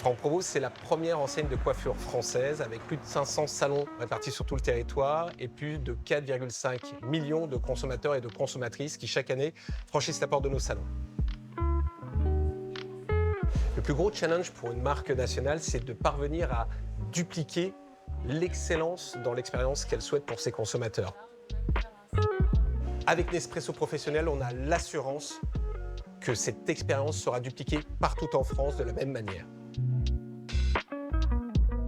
Franck Provost, c'est la première enseigne de coiffure française avec plus de 500 salons répartis sur tout le territoire et plus de 4,5 millions de consommateurs et de consommatrices qui chaque année franchissent la porte de nos salons. Le plus gros challenge pour une marque nationale, c'est de parvenir à dupliquer l'excellence dans l'expérience qu'elle souhaite pour ses consommateurs. Avec Nespresso Professionnel, on a l'assurance que cette expérience sera dupliquée partout en France de la même manière.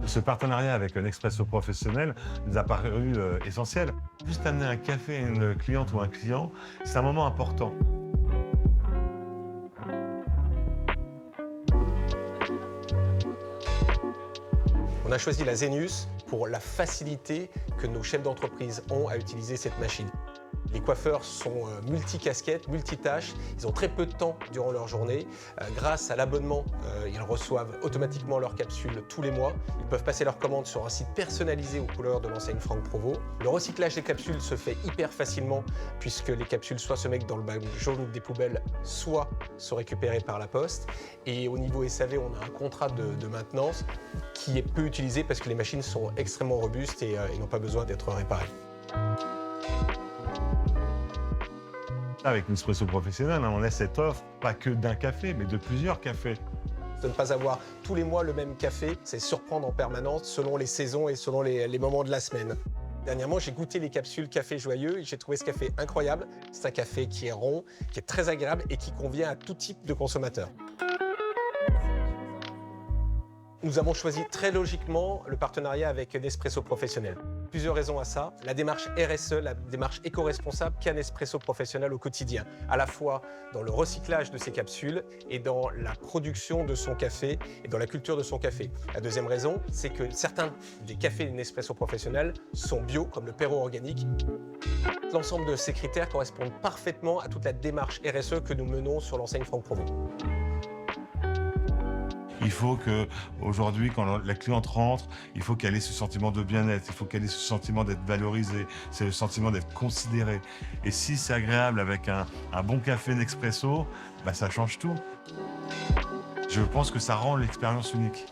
Ce partenariat avec Nespresso Professionnel nous a paru essentiel. Juste amener un café à une cliente ou un client, c'est un moment important. On a choisi la Zenius pour la facilité que nos chefs d'entreprise ont à utiliser cette machine. Les coiffeurs sont multicasquettes, multitâches, ils ont très peu de temps durant leur journée. Grâce à l'abonnement, ils reçoivent automatiquement leurs capsules tous les mois. Ils peuvent passer leurs commandes sur un site personnalisé aux couleurs de l'enseigne Franck Provost. Le recyclage des capsules se fait hyper facilement puisque les capsules soit se mettent dans le bac jaune des poubelles, soit sont récupérées par la poste. Et au niveau SAV, on a un contrat de maintenance qui est peu utilisé parce que les machines sont extrêmement robustes et n'ont pas besoin d'être réparées. Avec Nespresso Professionnel, on a cette offre, pas que d'un café, mais de plusieurs cafés. De ne pas avoir tous les mois le même café, c'est surprendre en permanence selon les saisons et selon les moments de la semaine. Dernièrement, j'ai goûté les capsules Café Joyeux et j'ai trouvé ce café incroyable. C'est un café qui est rond, qui est très agréable et qui convient à tout type de consommateur. Nous avons choisi très logiquement le partenariat avec Nespresso Professionnel. Plusieurs raisons à ça. La démarche RSE, la démarche éco-responsable qu'a Nespresso Professionnel au quotidien, à la fois dans le recyclage de ses capsules et dans la production de son café et dans la culture de son café. La deuxième raison, c'est que certains des cafés Nespresso Professionnel sont bio, comme le Perro organique. L'ensemble de ces critères correspondent parfaitement à toute la démarche RSE que nous menons sur l'enseigne Franck Provost. Il faut qu'aujourd'hui, quand la cliente rentre, il faut qu'elle ait ce sentiment de bien-être, il faut qu'elle ait ce sentiment d'être valorisée, c'est le sentiment d'être considérée. Et si c'est agréable avec un bon café Nespresso, bah ça change tout. Je pense que ça rend l'expérience unique.